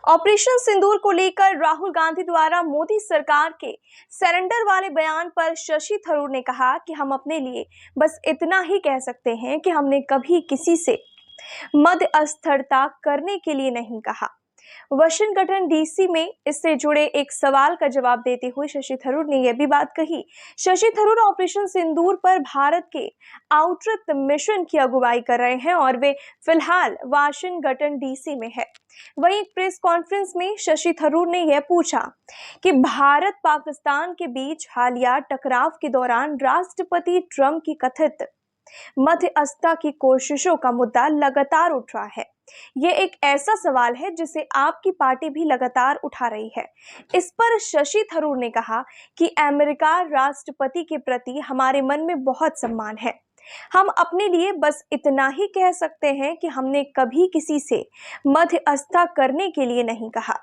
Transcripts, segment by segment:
Operation सिंदूर को लेकर राहुल गांधी द्वारा मोदी सरकार के सरेंडर वाले बयान पर शशि थरूर ने कहा कि हम अपने लिए बस इतना ही कह सकते हैं कि हमने कभी किसी से मध्यस्थता करने के लिए नहीं कहा। वाशिंगटन डीसी में इससे जुड़े एक सवाल का जवाब देते हुए शशि थरूर ने यह भी बात कही। शशि थरूर ऑपरेशन सिंदूर पर भारत के आउटरीच मिशन की अगुवाई कर रहे हैं और वे फिलहाल वाशिंगटन डीसी में है। वहीं एक प्रेस कॉन्फ्रेंस में शशि थरूर ने यह पूछा कि भारत पाकिस्तान के बीच हालिया टकराव के दौरान राष्ट्रपति ट्रंप की कथित मध्यस्थता की कोशिशों का मुद्दा लगातार उठ रहा है। ये एक ऐसा सवाल है जिसे आपकी पार्टी भी लगातार उठा रही है। इस पर शशि थरूर ने कहा कि अमेरिका राष्ट्रपति के प्रति हमारे मन में बहुत सम्मान है। हम अपने लिए बस इतना ही कह सकते हैं कि हमने कभी किसी से मध्यस्थता करने के लिए नहीं कहा।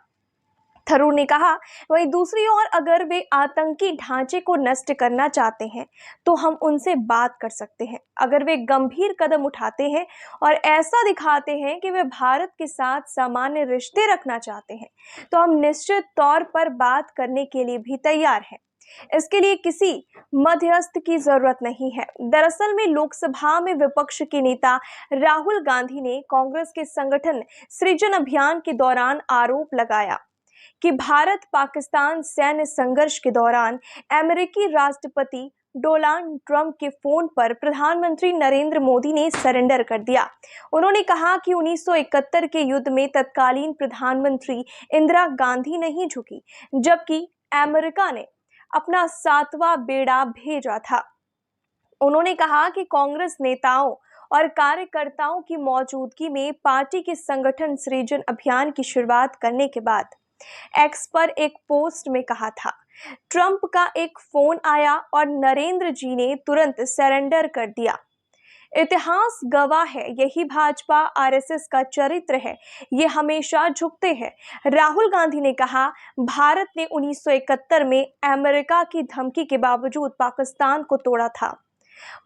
थरूर ने कहा, वहीं दूसरी ओर अगर वे आतंकी ढांचे को नष्ट करना चाहते हैं तो हम उनसे बात कर सकते हैं। अगर वे गंभीर कदम उठाते हैं और ऐसा दिखाते हैं कि वे भारत के साथ सामान्य रिश्ते रखना चाहते हैं तो हम निश्चित तौर पर बात करने के लिए भी तैयार हैं। इसके लिए किसी मध्यस्थ की जरूरत नहीं है। दरअसल में लोकसभा में विपक्ष के नेता राहुल गांधी ने कांग्रेस के संगठन सृजन अभियान के दौरान आरोप लगाया कि भारत पाकिस्तान सैन्य संघर्ष के दौरान अमेरिकी राष्ट्रपति डोनाल्ड ट्रंप के फोन पर प्रधानमंत्री नरेंद्र मोदी ने सरेंडर कर दिया। उन्होंने कहा कि 1971 के युद्ध में तत्कालीन प्रधानमंत्री इंदिरा गांधी नहीं झुकी, जबकि अमेरिका ने अपना 7वां बेड़ा भेजा था। उन्होंने कहा कि कांग्रेस नेताओं और कार्यकर्ताओं की मौजूदगी में पार्टी के संगठन सृजन अभियान की शुरुआत करने के बाद एक्स पर एक पोस्ट में कहा था, ट्रंप का एक फोन आया और नरेंद्र जी ने तुरंत सरेंडर कर दिया। इतिहास गवाह है, यही भाजपा आरएसएस का चरित्र है, ये हमेशा झुकते हैं। राहुल गांधी ने कहा, भारत ने 1971 में अमेरिका की धमकी के बावजूद पाकिस्तान को तोड़ा था।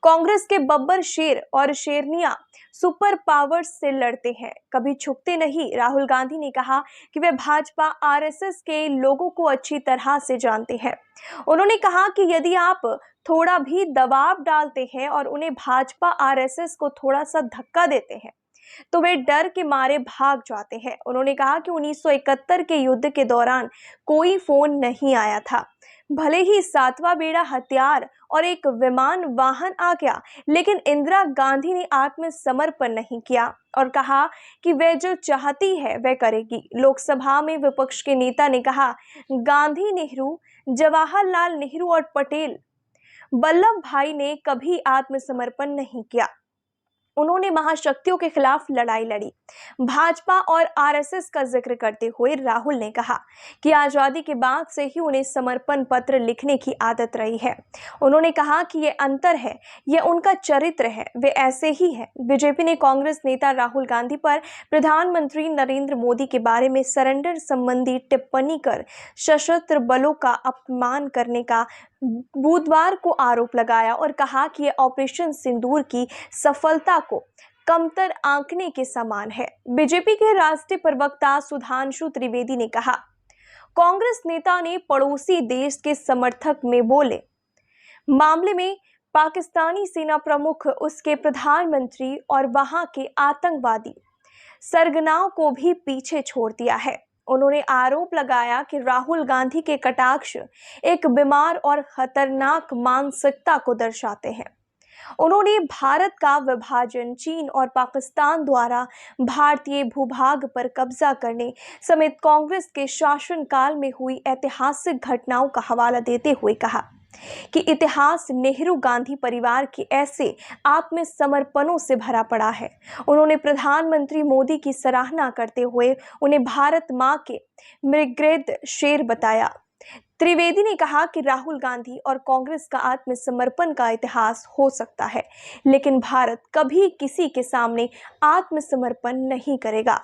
कांग्रेस के बब्बर शेर और शेरनिया सुपर पावर्स से लड़ते हैं, कभी झुकते नहीं। राहुल गांधी ने कहा कि वे भाजपा आरएसएस के लोगों को अच्छी तरह से जानते हैं। उन्होंने कहा कि यदि आप थोड़ा भी दबाव डालते हैं और उन्हें भाजपा आरएसएस को थोड़ा सा धक्का देते हैं तो वे डर के मारे भाग जाते हैं। उन्होंने कहा कि 1971 के युद्ध के दौरान कोई फोन नहीं आया था। भले ही 7वां बेड़ा हथियार और एक विमान वाहन आ गया, लेकिन इंदिरा गांधी ने आत्मसमर्पण नहीं किया और कहा कि वह जो चाहती है वह करेगी। लोकसभा में विपक्ष के नेता ने कहा, गांधी, नेहरू, जवाहरलाल नेहरू और पटेल वल्लभ भाई ने कभी आत्मसमर्पण नहीं किया। उन्होंने महाशक्तियों के खिलाफ लड़ाई लड़ी। भाजपा और आरएसएस का जिक्र करते हुए राहुल ने कहा कि आजादी के बाद से ही उन्हें समर्पण पत्र लिखने की आदत रही है। उन्होंने कहा कि यह अंतर है, यह उनका चरित्र है, वे ऐसे ही हैं। बीजेपी ने कांग्रेस नेता राहुल गांधी पर प्रधानमंत्री नरेंद्र मोदी के बारे में सरेंडर संबंधी टिप्पणी कर सशस्त्र बलों का अपमान करने का बुधवार को आरोप लगाया और कहा कि यह ऑपरेशन सिंदूर की सफलता को कमतर आंकने के समान है। बीजेपी के राष्ट्रीय प्रवक्ता सुधांशु त्रिवेदी ने कहा, कांग्रेस नेता ने पड़ोसी देश के समर्थक में बोले मामले में पाकिस्तानी सेना प्रमुख, उसके प्रधानमंत्री और वहां के आतंकवादी सरगनाओं को भी पीछे छोड़ दिया है। उन्होंने आरोप लगाया कि राहुल गांधी के कटाक्ष एक बीमार और खतरनाक मानसिकता को दर्शाते हैं। उन्होंने भारत का विभाजन, चीन और पाकिस्तान द्वारा भारतीय भूभाग पर कब्जा करने समेत कांग्रेस के शासनकाल में हुई ऐतिहासिक घटनाओं का हवाला देते हुए कहा कि इतिहास नेहरू गांधी परिवार के ऐसे आत्मसमर्पणों से भरा पड़ा है। उन्होंने प्रधानमंत्री मोदी की सराहना करते हुए उन्हें भारत मां के मृगृद शेर बताया। त्रिवेदी ने कहा कि राहुल गांधी और कांग्रेस का आत्मसमर्पण का इतिहास हो सकता है, लेकिन भारत कभी किसी के सामने आत्मसमर्पण नहीं करेगा।